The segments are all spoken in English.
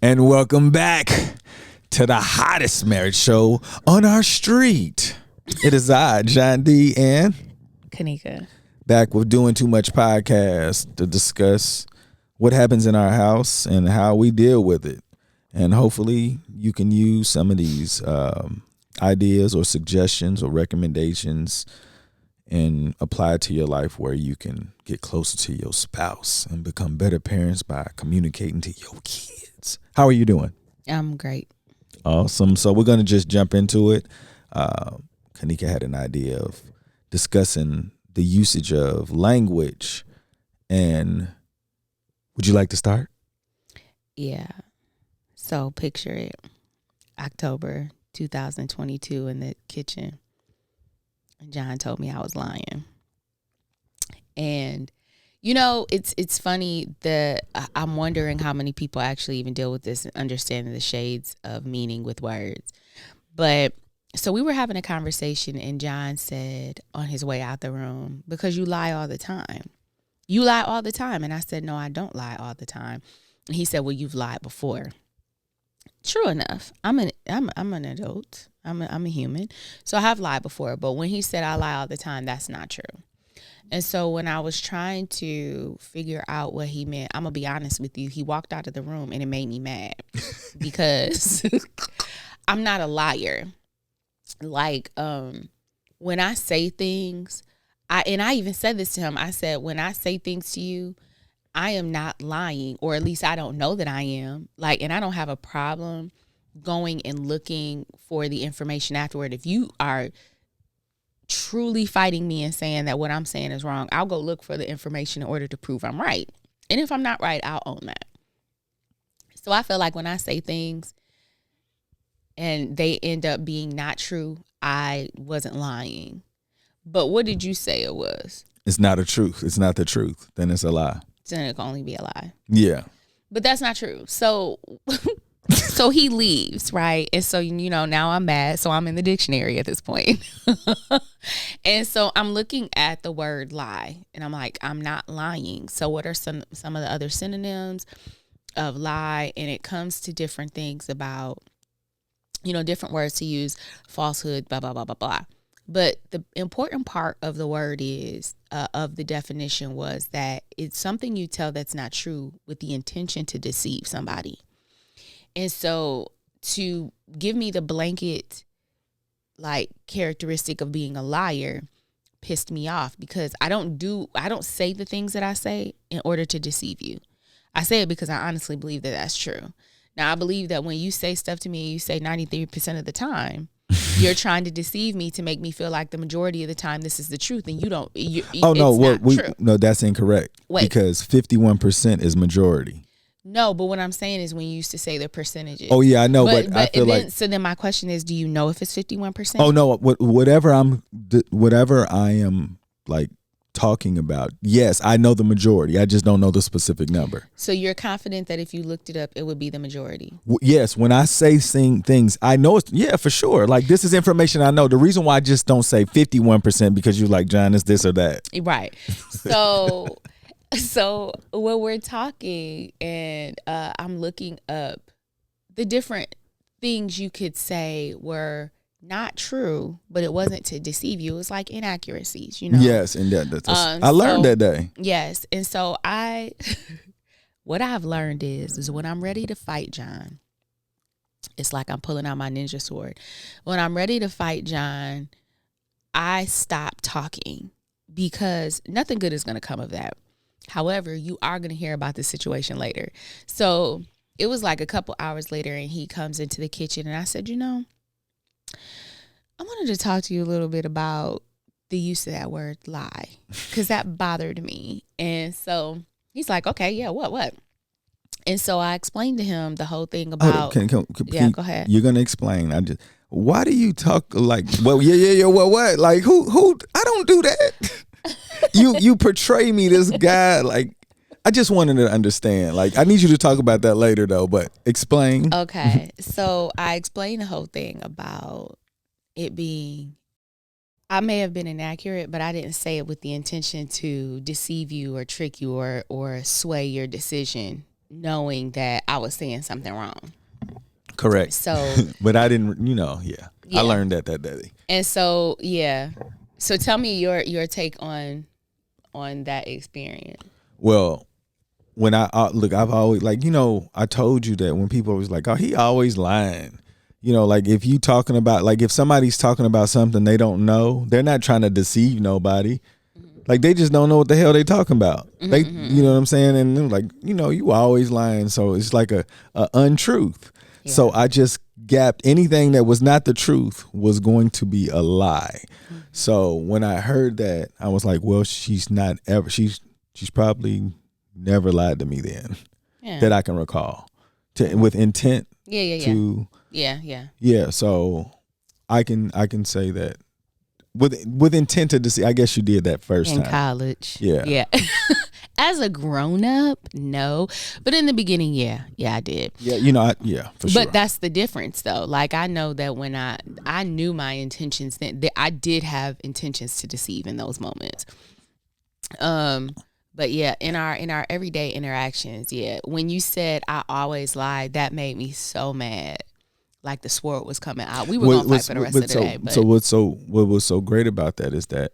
And welcome back to the hottest marriage show on our street. It is I, John D. and Kanika. Back with Doing Too Much podcast to discuss what happens in our house and how we deal with it. And hopefully you can use some of these ideas or suggestions or recommendations and apply it to your life where you can get closer to your spouse and become better parents by communicating to your kids. How are you doing? I'm great. Awesome. So we're going to just jump into it. Kanika had an idea of discussing the usage of language. And would you like to start? Yeah. So picture it. October 2022 in the kitchen. John told me I was lying. And, you know, it's funny that I'm wondering how many people actually even deal with this and understanding the shades of meaning with words. But so we were having a conversation and John said on his way out the room, because you lie all the time. You lie all the time. And I said, no, I don't lie all the time. And he said, well, you've lied before. True enough. I'm an adult. I'm a human. So I have lied before. But when he said I lie all the time, that's not true. And so when I was trying to figure out what he meant, I'm going to be honest with you. He walked out of the room and it made me mad because I'm not a liar. Like, when I say things, I even said this to him. I said, when I say things to you, I am not lying, or at least I don't know that I am. Like, and I don't have a problem going and looking for the information afterward. If you are truly fighting me and saying that what I'm saying is wrong, I'll go look for the information in order to prove I'm right. And if I'm not right, I'll own that. So I feel like when I say things and they end up being not true, I wasn't lying. But what did you say it was? It's not a truth. It's not the truth. Then it's a lie. Then it can only be a lie. Yeah. But that's not true. So so he leaves, right? And so, you know, now I'm mad. So I'm in the dictionary at this point. And so I'm looking at the word lie. And I'm like, I'm not lying. So what are some of the other synonyms of lie? And it comes to different things about, you know, different words to use. Falsehood, blah, blah, blah, blah, blah. But the important part of the word is, of the definition was that it's something you tell that's not true with the intention to deceive somebody. And so to give me the blanket, like, characteristic of being a liar pissed me off because I don't say the things that I say in order to deceive you. I say it because I honestly believe that that's true. Now, I believe that when you say stuff to me, you say 93% of the time, you're trying to deceive me to make me feel like the majority of the time this is the truth, and you don't. No, that's incorrect. Wait. Because 51% is majority. No, but what I'm saying is when you used to say the percentages. Oh yeah, I know, but I feel like. So then my question is, do you know if it's 51%? Oh no, whatever I am like talking about, yes, I know the majority. I just don't know the specific number. So you're confident that if you looked it up, it would be the majority? Yes, when I say things, I know it's, yeah, for sure. Like, this is information I know. The reason why I just don't say 51% because you're like, John, it's this or that. Right. So when we're talking and I'm looking up, the different things you could say were not true, but it wasn't to deceive you. It was like inaccuracies, you know? Yes, and I learned that day. Yes, and so what I've learned is when I'm ready to fight John, it's like I'm pulling out my ninja sword. When I'm ready to fight John, I stop talking because nothing good is going to come of that. However, you are going to hear about this situation later. So it was like a couple hours later and he comes into the kitchen and I said, you know, I wanted to talk to you a little bit about the use of that word lie because that bothered me. And so he's like, okay, yeah, what? And so I explained to him the whole thing about. Go ahead. You're going to explain. Why do you talk like, well, yeah, what? Like, who, I don't do that. You portray me, this guy, like, I just wanted to understand. Like, I need you to talk about that later, though, but explain. Okay. So I explained the whole thing about it being, I may have been inaccurate, but I didn't say it with the intention to deceive you or trick you or sway your decision knowing that I was saying something wrong. Correct. So, but I didn't, I learned that day. And so, So tell me your take on that experience. Well, when I've always I told you that when people was like, oh, he always lying. Like if you talking about, like if somebody's talking about something they don't know, they're not trying to deceive nobody. Like they just don't know what the hell they talking about. They, you know what I'm saying? And they're like, you always lying. So it's like a untruth. Yeah. So I just gapped anything that was not the truth was going to be a lie. So when I heard that, I was like, well, she's probably never lied to me then that I can recall with intent. Yeah. So I can say that with intent to deceive. I guess you did that first in time. College. Yeah. As a grown up, no, but in the beginning, yeah, I did. Yeah, for sure. But that's the difference, though. Like I know that when I knew my intentions, that I did have intentions to deceive in those moments. But yeah, in our everyday interactions, when you said I always lied, that made me so mad. Like the sword was coming out. We were gonna fight for the rest of the day. But. So what was so great about that is that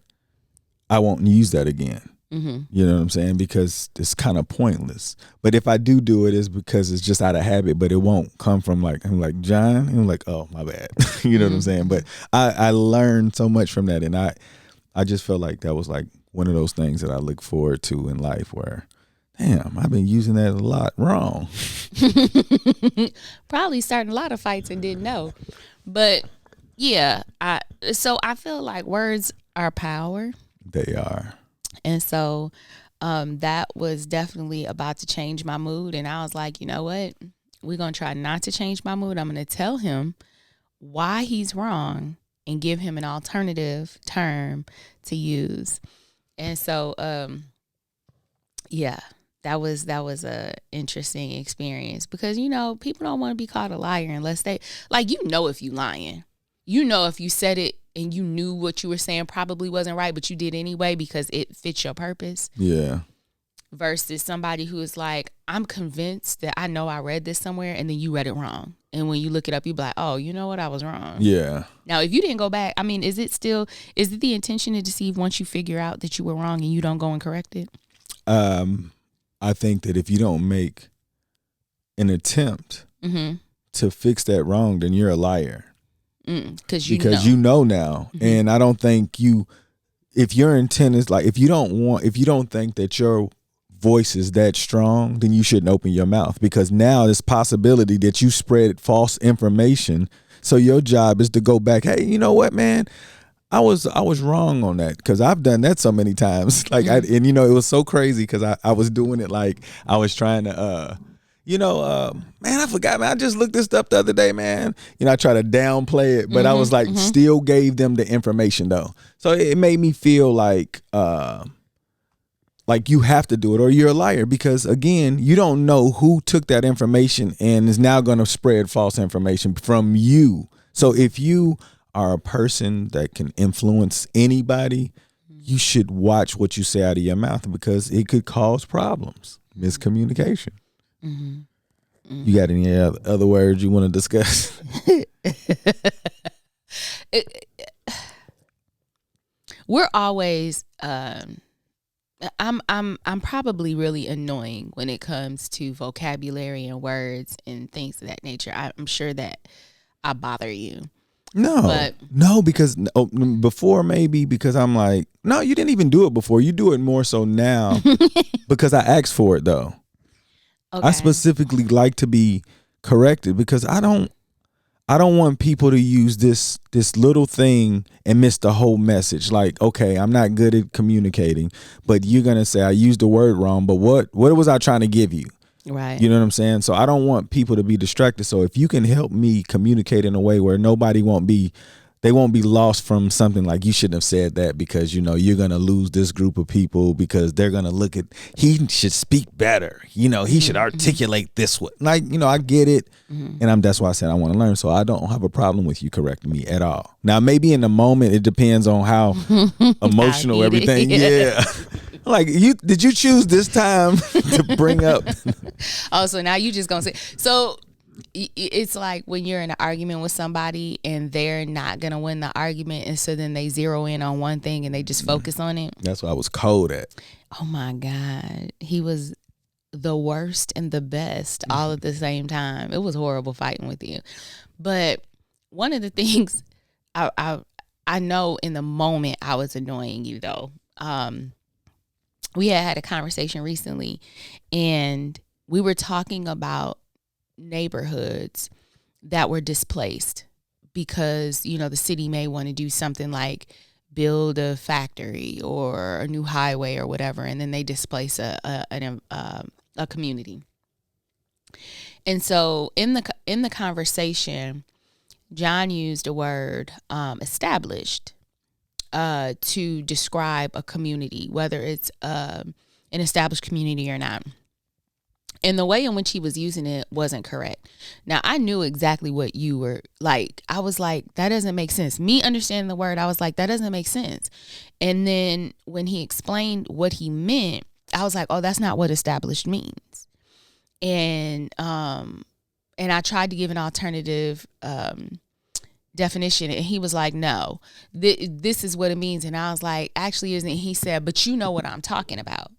I won't use that again. Mm-hmm. You know what I'm saying? Because it's kind of pointless. But if I do it, it's because it's just out of habit. But it won't come from I'm like John. And I'm like, oh my bad. You know what I'm saying? But I learned so much from that, and I just felt like that was like one of those things that I look forward to in life. Where, damn, I've been using that a lot wrong. Probably starting a lot of fights and didn't know. But yeah, so I feel like words are power. They are. And so that was definitely about to change my mood. And I was like, you know what? We're going to try not to change my mood. I'm going to tell him why he's wrong and give him an alternative term to use. And so, that was a interesting experience because, people don't want to be called a liar unless they, like, if you lying. If you said it and you knew what you were saying probably wasn't right, but you did anyway because it fits your purpose. Yeah. Versus somebody who is like, I'm convinced that I know I read this somewhere and then you read it wrong. And when you look it up, you be like, oh, you know what? I was wrong. Yeah. Now, if you didn't go back, is it the intention to deceive once you figure out that you were wrong and you don't go and correct it? I think that if you don't make an attempt to fix that wrong, then you're a liar. Because you know now. Mm-hmm. And I don't think if your intent is like, if you don't think that your voice is that strong, then you shouldn't open your mouth, because now there's possibility that you spread false information. So your job is to go back. Hey, you know what, man? I was wrong on that, because I've done that so many times. Like, it was so crazy because I was doing it like I was trying to, man, I forgot, man. I just looked this up the other day, man. I try to downplay it, but I was like, still gave them the information though. So it made me feel like you have to do it or you're a liar, because again, you don't know who took that information and is now going to spread false information from you. So if you are a person that can influence anybody, you should watch what you say out of your mouth, because it could cause problems, miscommunication. Mm-hmm. You got any other words you want to discuss? We're always I'm probably really annoying when it comes to vocabulary and words and things of that nature. I'm sure that I bother you. No, because before, maybe because I'm like, no, you didn't even do it before. You do it more so now because I asked for it though. Okay. I specifically like to be corrected, because I don't want people to use this little thing and miss the whole message. Like, okay, I'm not good at communicating, but you're going to say I used the word wrong, but what was I trying to give you? Right. You know what I'm saying? So I don't want people to be distracted. So if you can help me communicate in a way where nobody won't be lost from something like, you shouldn't have said that, because you're going to lose this group of people because they're going to look at, he should speak better. He should articulate this way. Like, I get it. Mm-hmm. And that's why I said I want to learn. So I don't have a problem with you correcting me at all. Now, maybe in the moment, it depends on how emotional everything. Yeah. Like, did you choose this time to bring up? Oh, so now you just gonna say so. It's like when you're in an argument with somebody and they're not gonna win the argument, and so then they zero in on one thing and they just focus on it. That's what I was cold at. Oh my God, he was the worst and the best all at the same time. It was horrible fighting with you. But one of the things I know in the moment I was annoying you though. We had a conversation recently, and we were talking about neighborhoods that were displaced because, you know, the city may want to do something like build a factory or a new highway or whatever, and then they displace a community. And so in the conversation, John used a word, established, to describe a community, whether it's an established community or not. And the way in which he was using it wasn't correct. Now, I knew exactly what you were like. I was like, that doesn't make sense. Me understanding the word, I was like, that doesn't make sense. And then when he explained what he meant, I was like, oh, that's not what established means. And I tried to give an alternative definition, and he was like, no, this is what it means. And I was like, actually isn't. He said, but you know what I'm talking about.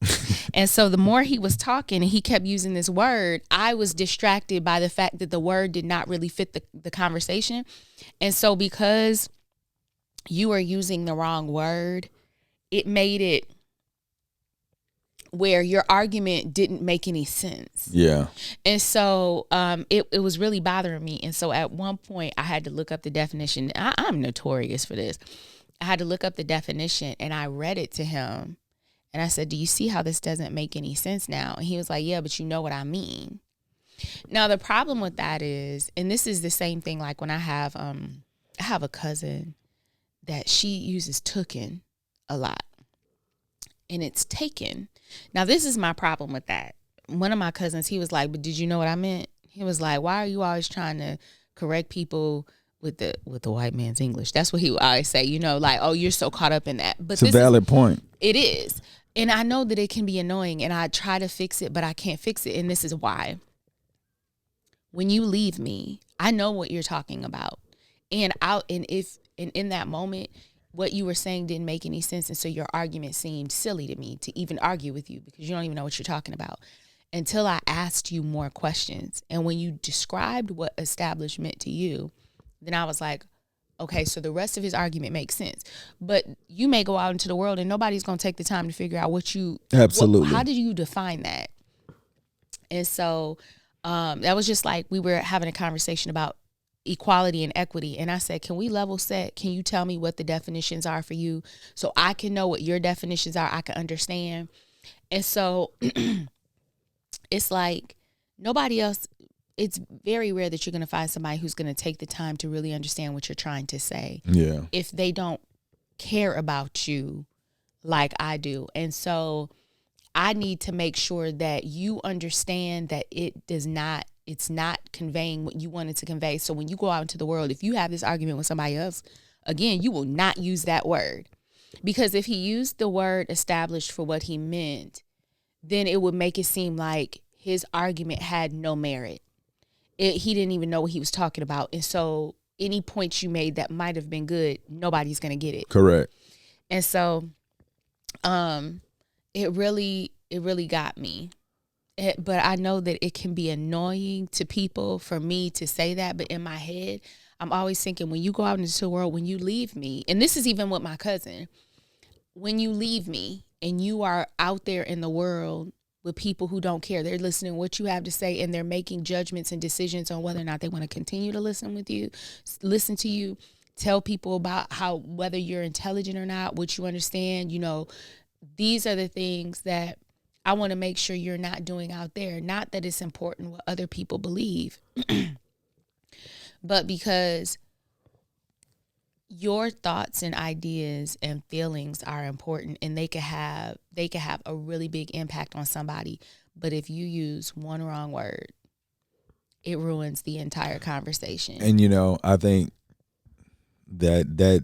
And so the more he was talking and he kept using this word, I was distracted by the fact that the word did not really fit the conversation. And so because you were using the wrong word, it made it where your argument didn't make any sense. Yeah. And so it was really bothering me. And so at one point I had to look up the definition. I'm notorious for this. I had to look up the definition, and I read it to him. And I said, do you see how this doesn't make any sense now? And he was like, yeah, but you know what I mean. Now, the problem with that is, and this is the same thing like when I have a cousin that she uses tooken a lot. And it's taken. Now, this is my problem with that. One of my cousins, he was like, but did you know what I meant? He was like, why are you always trying to correct people with the white man's English? That's what he would always say, you know, like, oh, you're so caught up in that. But it's a valid point. It is. And I know that it can be annoying, and I try to fix it, but I can't fix it. And this is why. When you leave me, I know what you're talking about. And in that moment, what you were saying didn't make any sense. And so your argument seemed silly to me to even argue with you, because you don't even know what you're talking about, until I asked you more questions. And when you described what established meant to you, then I was like, okay, so the rest of his argument makes sense. But you may go out into the world and nobody's going to take the time to figure out how did you define that? And so that was just like we were having a conversation about equality and equity. And I said, can we level set? Can you tell me what the definitions are for you so I can know what your definitions are? I can understand. And so it's like nobody else. It's very rare that you're going to find somebody who's going to take the time to really understand what you're trying to say. Yeah. If they don't care about you like I do. And so I need to make sure that you understand that it's not conveying what you wanted to convey. So when you go out into the world, if you have this argument with somebody else, again, you will not use that word. Because if he used the word established for what he meant, then it would make it seem like his argument had no merit. He didn't even know what he was talking about. And so any points you made that might have been good, nobody's going to get it. Correct. And so it really got me. But I know that it can be annoying to people for me to say that. But in my head, I'm always thinking, when you go out into the world, when you leave me, and this is even with my cousin, when you leave me and you are out there in the world with people who don't care, they're listening to what you have to say, and they're making judgments and decisions on whether or not they want to continue to listen to you, tell people about whether you're intelligent or not, what you understand. You know, these are the things that I want to make sure you're not doing out there. Not that it's important what other people believe, but because your thoughts and ideas and feelings are important, and they could have a really big impact on somebody. But if you use one wrong word, it ruins the entire conversation. And, you know, I think that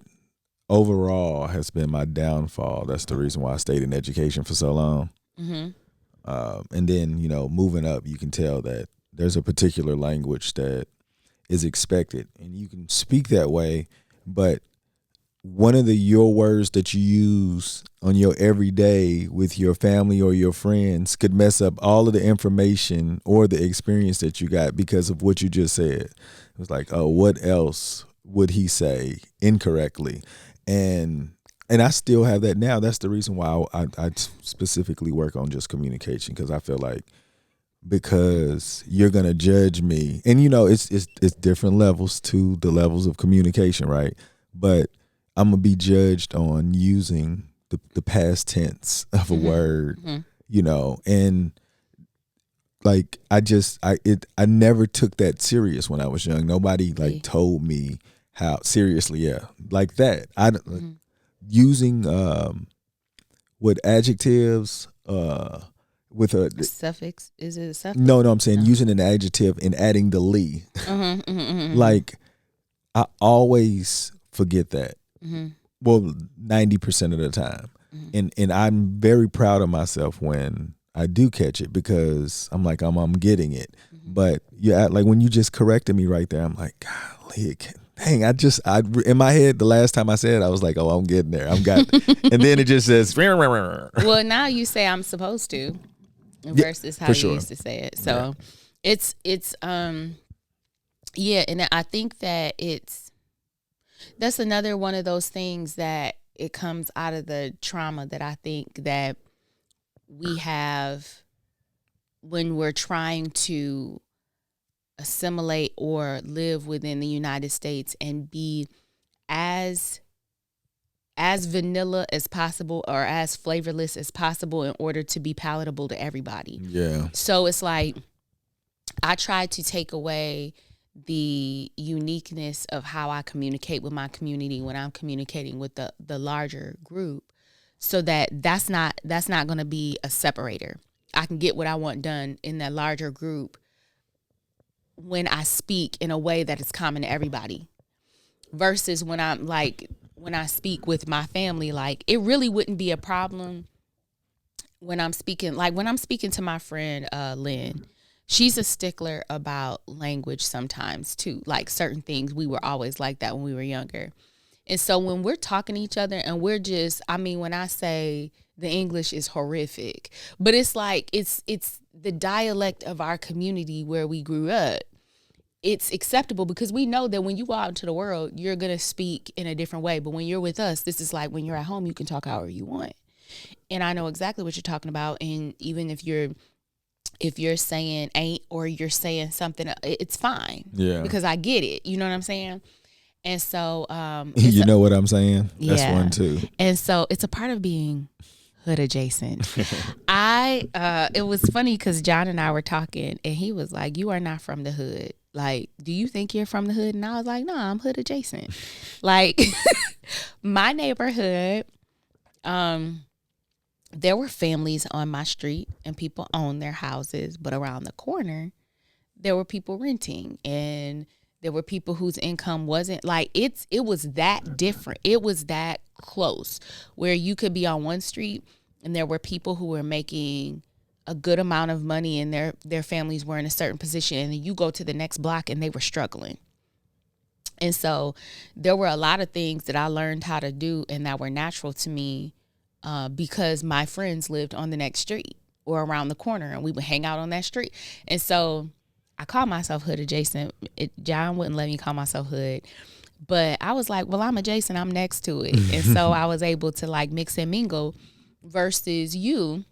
overall has been my downfall. That's the reason why I stayed in education for so long. Mm-hmm. And then, moving up, you can tell that there's a particular language that is expected, and you can speak that way, but one of your words that you use on your everyday with your family or your friends could mess up all of the information or the experience that you got because of what you just said. It was like, oh, what else would he say incorrectly? And I still have that now. That's the reason why I specifically work on just communication, because I feel like, because you're gonna judge me, and it's different levels to the levels of communication, right? But I'm gonna be judged on using the past tense of a word, and like I never took that serious when I was young. Nobody told me how seriously, like that. Using what adjectives with a suffix. Is it a suffix? No, I'm saying using an adjective and adding the "ly." Like, I always forget that. Well, 90% of the time, and I'm very proud of myself when I do catch it, because I'm like, I'm getting it. But like when you just corrected me right there, I'm like, golly, dang! I in my head, the last time I said it, I was like, oh, I'm getting there. And then it just says. Well, now you say I'm supposed to, versus how you used to say it. So it's and I think that that's another one of those things that it comes out of the trauma that I think that we have when we're trying to assimilate or live within the United States and be as vanilla as possible or as flavorless as possible in order to be palatable to everybody. Yeah. So it's like I try to take away the uniqueness of how I communicate with my community when I'm communicating with the larger group, so that's not going to be a separator. I can get what I want done in that larger group when I speak in a way that is common to everybody, versus when I speak with my family, like it really wouldn't be a problem when I'm speaking to my friend Lynn. She's a stickler about language sometimes too. Like certain things, we were always like that when we were younger. And so when we're talking to each other and we're just, when I say the English is horrific, but it's like, it's the dialect of our community where we grew up. It's acceptable because we know that when you go out into the world, you're going to speak in a different way. But when you're with us, this is like when you're at home, you can talk however you want. And I know exactly what you're talking about. And even if you're saying ain't or you're saying something, it's fine. Yeah. Because I get it. You know what I'm saying? And so you know what I'm saying? Yeah. That's one too. And so it's a part of being hood adjacent. It was funny because John and I were talking and he was like, you are not from the hood. Like, do you think you're from the hood? And I was like, no, I'm hood adjacent. Like my neighborhood, there were families on my street and people owned their houses, but around the corner, there were people renting, and there were people whose income wasn't like it was that different. It was that close where you could be on one street and there were people who were making a good amount of money and their families were in a certain position, and then you go to the next block and they were struggling. And so there were a lot of things that I learned how to do and that were natural to me because my friends lived on the next street or around the corner, and we would hang out on that street. And so I call myself hood adjacent. John wouldn't let me call myself hood, but I was like, well, I'm adjacent. I'm next to it. And so I was able to like mix and mingle, versus you,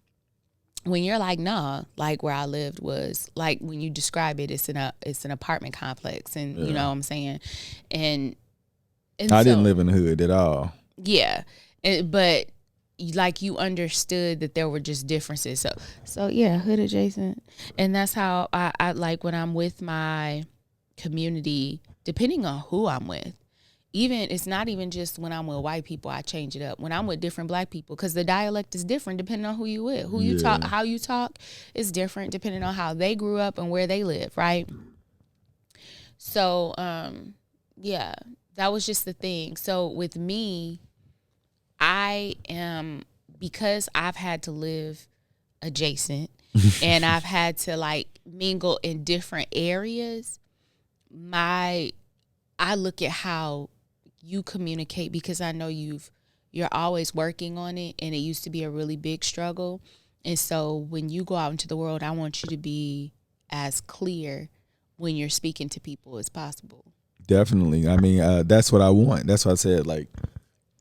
when you're like, nah, like where I lived was like, when you describe it, it's an apartment complex, and you know what I'm saying? And I didn't live in the hood at all. Yeah. But like you understood that there were just differences. So yeah, hood adjacent. And that's how I like when I'm with my community, depending on who I'm with. Even it's not even just when I'm with white people, I change it up. When I'm with different black people, because the dialect is different depending on who you with. Who you talk, how you talk is different depending on how they grew up and where they live, right? So yeah, That was just the thing. So with me, I am, because I've had to live adjacent and I've had to like mingle in different areas, I look at how you communicate, because I know you're always working on it, and it used to be a really big struggle. And so when you go out into the world, I want you to be as clear when you're speaking to people as possible. Definitely. I mean, that's what I want. That's why I said, like,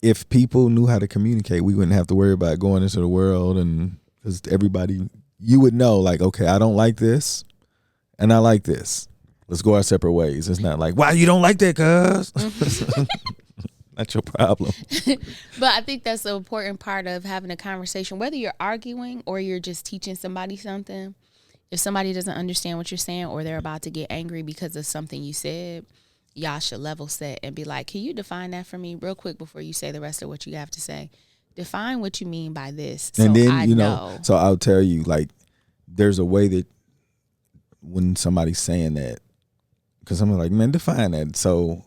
if people knew how to communicate, we wouldn't have to worry about going into the world, and because everybody, you would know, like, okay, I don't like this, and I like this. Let's go our separate ways. It's not like, why you don't like that, cuz? Not your problem. But I think that's an important part of having a conversation, whether you're arguing or you're just teaching somebody something. If somebody doesn't understand what you're saying, or they're about to get angry because of something you said, y'all should level set and be like, can you define that for me real quick before you say the rest of what you have to say? Define what you mean by this. And so then, I know. So I'll tell you, like, there's a way that when somebody's saying that, because I'm like, man, define that. So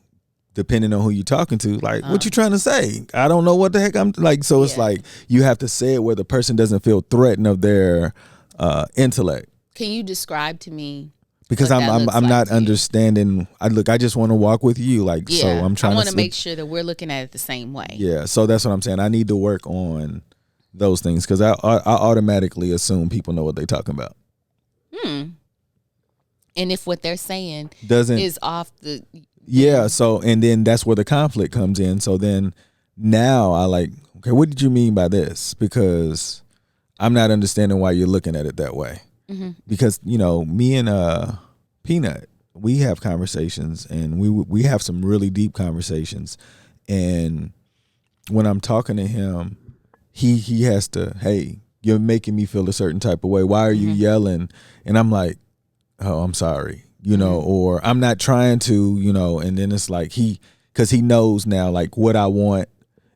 depending on who you're talking to, like, what you trying to say? I don't know what the heck I'm like. So it's like, you have to say it where the person doesn't feel threatened of their intellect. Can you describe to me? Because I'm not understanding. I just want to walk with you. Like, so I'm trying to. I want to make sure that we're looking at it the same way. Yeah. So that's what I'm saying. I need to work on those things, because I automatically assume people know what they're talking about. And if what they're saying is off the. Yeah. So, and then that's where the conflict comes in. So then now I like, okay, what did you mean by this? Because I'm not understanding why you're looking at it that way. Mm-hmm. Because, me and Peanut, we have conversations, and we have some really deep conversations. And when I'm talking to him, he has to, hey, you're making me feel a certain type of way. Why are you yelling? And I'm like, oh, I'm sorry, or I'm not trying to, and then it's like because he knows now, like, what I want,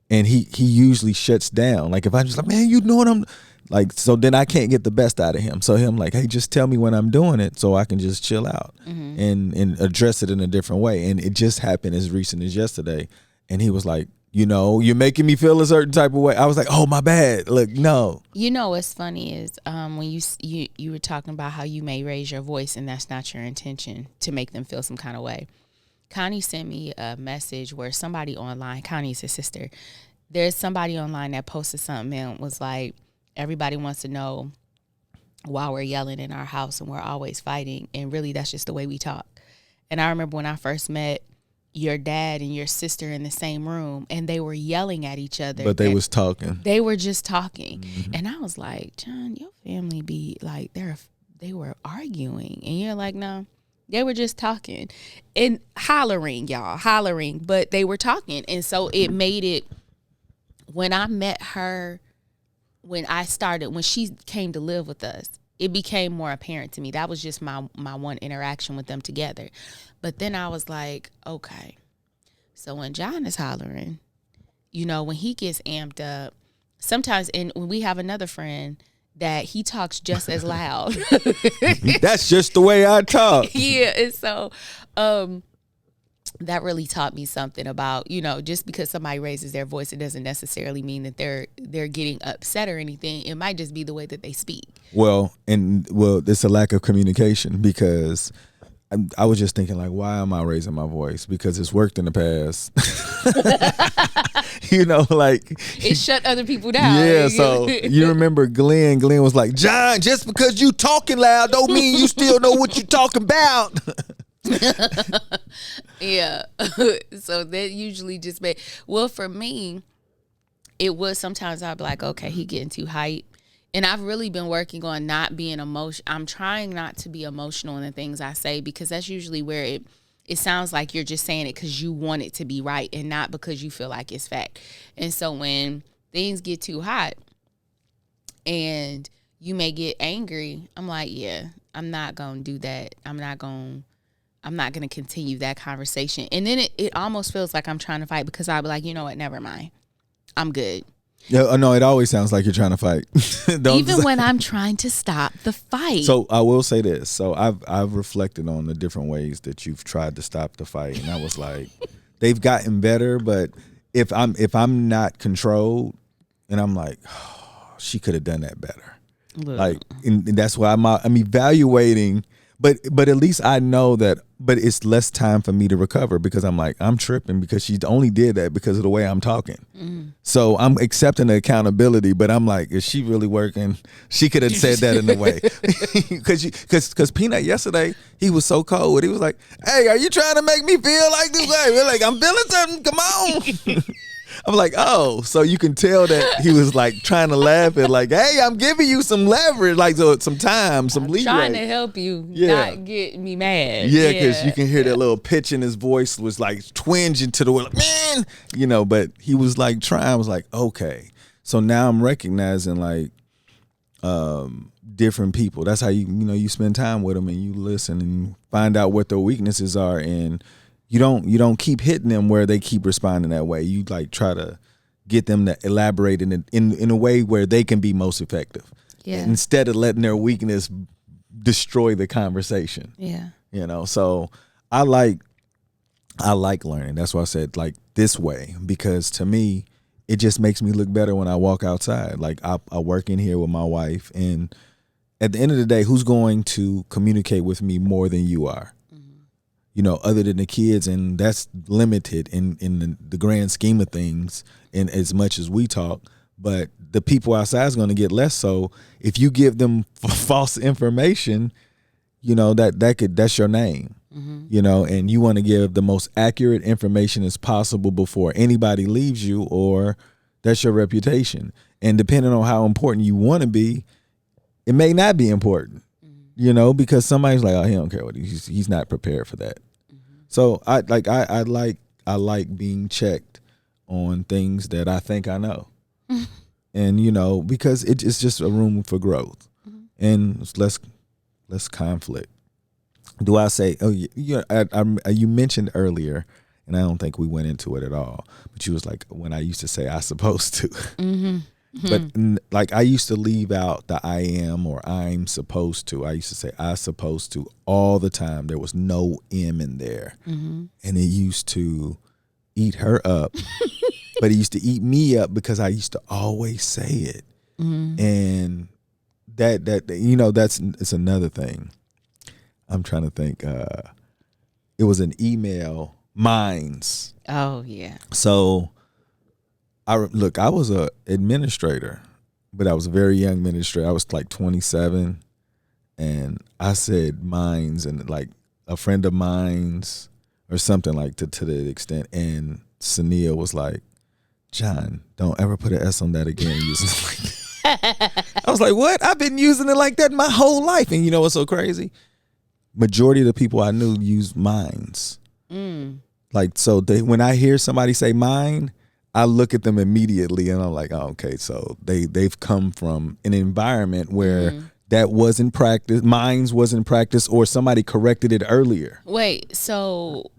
and he usually shuts down. Like, if I'm just like, man, you know what I'm like, so then I can't get the best out of him. So him like, hey, just tell me when I'm doing it so I can just chill out and address it in a different way. And it just happened as recent as yesterday. And he was like, you're making me feel a certain type of way. I was like, oh, my bad. Look, no. What's funny is when you were talking about how you may raise your voice and that's not your intention to make them feel some kind of way. Connie sent me a message where somebody online, Connie's his sister, there's somebody online that posted something and was like, everybody wants to know why we're yelling in our house and we're always fighting. And really, that's just the way we talk. And I remember when I first met your dad and your sister in the same room, and they were yelling at each other. But they was talking. They were just talking. Mm-hmm. And I was like, John, your family be like, they were arguing. And you're like, no, they were just talking and hollering, but they were talking. And so it made it, when I met her, when she came to live with us, it became more apparent to me. That was just my one interaction with them together. But then I was like, okay, so when John is hollering, when he gets amped up, sometimes, and when we have another friend that he talks just as loud. That's just the way I talk. Yeah, and so that really taught me something about, just because somebody raises their voice, it doesn't necessarily mean that they're getting upset or anything. It might just be the way that they speak. Well, it's a lack of communication, because I was just thinking, like, why am I raising my voice? Because it's worked in the past. Like, it shut other people down. Yeah, so you remember Glenn was like, John, just because you talking loud don't mean you still know what you talking about. Yeah. So that usually just for me, it was sometimes I'd be like, okay, he getting too hype. And I've really been working on not being emotional. I'm trying not to be emotional in the things I say, because that's usually where it sounds like you're just saying it because you want it to be right and not because you feel like it's fact. And so when things get too hot and you may get angry, I'm like, yeah, I'm not going to do that. I'm not going to continue that conversation. And then it almost feels like I'm trying to fight, because I'll be like, you know what, never mind. I'm good. Yeah, no, it always sounds like you're trying to fight. Even when I'm trying to stop the fight. So I will say this. So I've reflected on the different ways that you've tried to stop the fight. And I was like, they've gotten better, but if I'm not controlled and I'm like, oh, she could have done that better. Like, and that's why I'm evaluating, but at least I know that, but it's less time for me to recover because I'm like, I'm tripping because she only did that because of the way I'm talking. So I'm accepting the accountability, but I'm like, is she really working? She could have said that in a way. Because Peanut yesterday, he was so cold. He was like, hey, are you trying to make me feel like this way? We're like, I'm feeling something. Come on. I'm like, oh, so you can tell that he was like trying to laugh at like, hey, I'm giving you some leverage, like some time, some leeway. Trying to help you not get me mad. Yeah, because you can hear that little pitch in his voice was like twinging to the like, man, you know, but he was like trying. I was like, okay. So now I'm recognizing like different people. That's how you spend time with them and you listen and find out what their weaknesses are, and you don't keep hitting them where they keep responding that way. You like try to get them to elaborate in a way where they can be most effective. Yeah. Instead of letting their weakness destroy the conversation. Yeah. You know, so I like learning. That's why I said like this way, because to me, it just makes me look better when I walk outside. Like I work in here with my wife, and at the end of the day, who's going to communicate with me more than you are? You know, other than the kids, and that's limited in the grand scheme of things, in as much as we talk. But the people outside is going to get less. So if you give them false information, you know that's your name. You know, and you want to give the most accurate information as possible before anybody leaves you, or that's your reputation. And depending on how important you want to be, it may not be important. You know, because somebody's like, oh, he don't care what he's not prepared for that. So I like being checked on things that I think I know, and you know, because it's just a room for growth, and it's less conflict. Do I say? Oh, you mentioned earlier, and I don't think we went into it at all. But you was like, when I used to say I supposed to. But like I used to leave out the I am or I'm supposed to. I used to say I supposed to all the time. There was no M in there. And it used to eat her up. But it used to eat me up because I used to always say it. And that it's another thing. I'm trying to think. It was an email, Minds. Oh, yeah. So I was a administrator, but I was a very young administrator. I was like 27, and I said Minds, and like a friend of mine's or something like to the extent. And Sania was like, John, don't ever put an S on that again. Using it like that. I was like, what? I've been using it like that my whole life. And you know what's so crazy? Majority of the people I knew used Minds. Like, so when I hear somebody say mine, I look at them immediately and I'm like, oh, okay, so they've come from an environment where that wasn't practiced, Minds wasn't practiced, or somebody corrected it earlier. Wait, so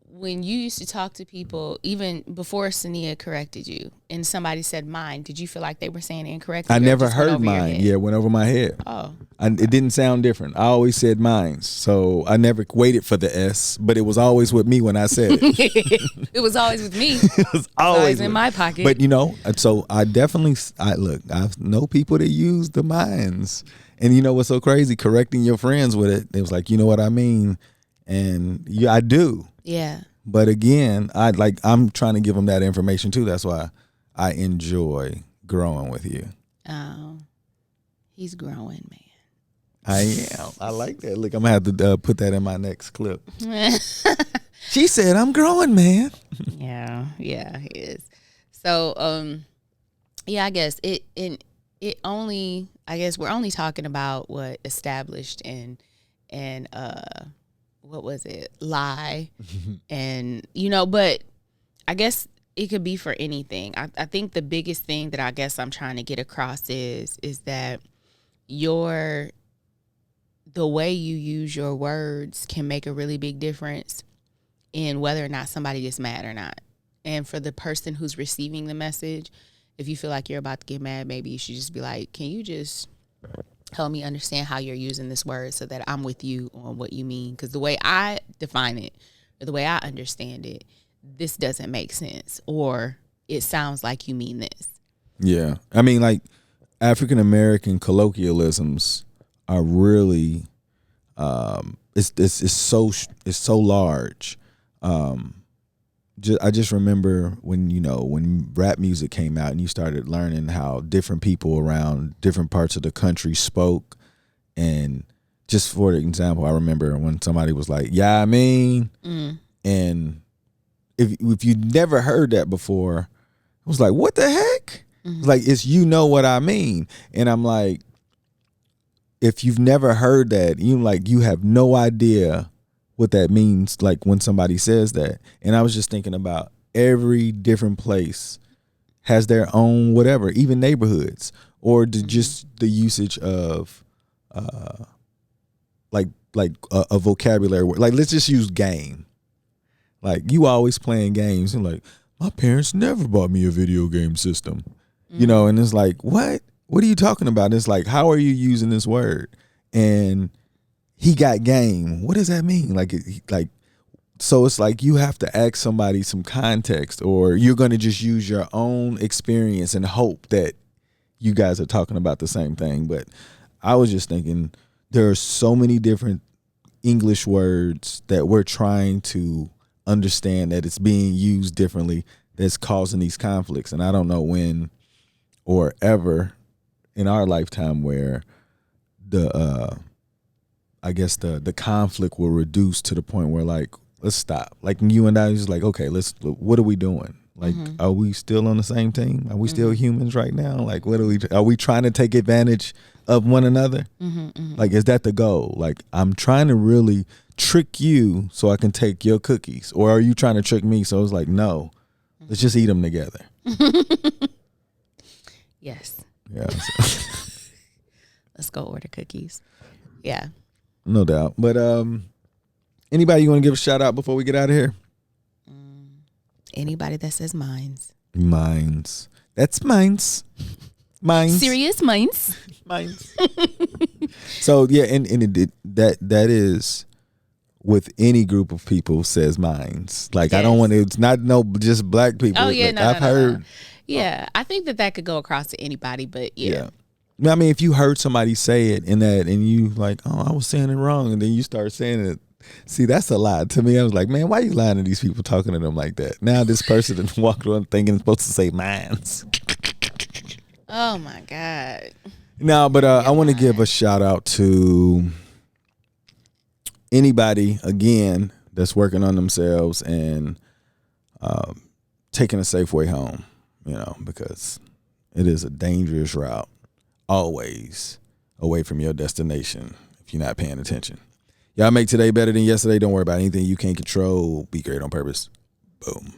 when you used to talk to people, even before Sania corrected you, and somebody said mine, did you feel like they were saying it incorrectly? I never heard mine. Yeah, it went over my head. Oh. It didn't sound different. I always said mines. So I never waited for the S, but it was always with me when I said it. It was always with me. It was always in my pocket. But, you know, so I know people that use the mines. And you know what's so crazy? Correcting your friends with it. It was like, you know what I mean? And yeah, I do. Yeah. But again, I'm trying to give them that information too. That's why I enjoy growing with you. Oh, he's growing, man. I am. I like that. Look, I'm going to have to put that in my next clip. She said, I'm growing, man. Yeah, he is. So, I guess we're only talking about what established and what was it? Lie. And, but I guess it could be for anything. I think the biggest thing that I guess I'm trying to get across is that the way you use your words can make a really big difference in whether or not somebody gets mad or not. And for the person who's receiving the message, if you feel like you're about to get mad, maybe you should just be like, can you just help me understand how you're using this word so that I'm with you on what you mean? Because the way I define it, or the way I understand it, this doesn't make sense, or it sounds like you mean this. Yeah. I mean, like, African American colloquialisms are really it's so large. I just remember when rap music came out and you started learning how different people around different parts of the country spoke. And just for example, I remember when somebody was like, "Yeah, I mean," and if you never heard that before, I was like, "What the heck?" Like, it's what I mean. And I'm like, if you've never heard that, you have no idea what that means, like when somebody says that. And I was just thinking about every different place has their own whatever, even neighborhoods, or just the usage of like a vocabulary word. Like, let's just use game. Like, you always playing games and like, my parents never bought me a video game system. And it's like, what are you talking about? And it's like, how are you using this word? And he got game. What does that mean? So it's like you have to ask somebody some context, or you're going to just use your own experience and hope that you guys are talking about the same thing. But I was just thinking, there are so many different English words that we're trying to understand that it's being used differently, that's causing these conflicts. And I don't know when or ever in our lifetime where the conflict will reduce to the point where, like, let's stop. Like, you and I was just like, okay, what are we doing? Like, are we still on the same team? Are we still humans right now? Like, are we trying to take advantage of one another? Like, is that the goal? Like, I'm trying to really trick you so I can take your cookies, or are you trying to trick me? So it's like, no, let's just eat them together. Yes. Yeah. Let's go order cookies. Yeah. No doubt. But anybody you want to give a shout out before we get out of here? Anybody that says mines. Mines. That's mines. Mines. Serious mines. Mines. So yeah, and that is with any group of people says mines. Like, yes. I don't want to. It's not just black people. Oh yeah, like, I've heard. No. Yeah, I think that could go across to anybody, but yeah. I mean, if you heard somebody say it and you like, oh, I was saying it wrong, and then you start saying it. See, that's a lie to me. I was like, man, why are you lying to these people, talking to them like that? Now this person walked around thinking it's supposed to say mines. Oh my God. No, but I want to give a shout out to anybody, again, that's working on themselves and taking a safe way home, because it is a dangerous route, always away from your destination if you're not paying attention. Y'all make today better than yesterday. Don't worry about anything you can't control. Be great on purpose. Boom.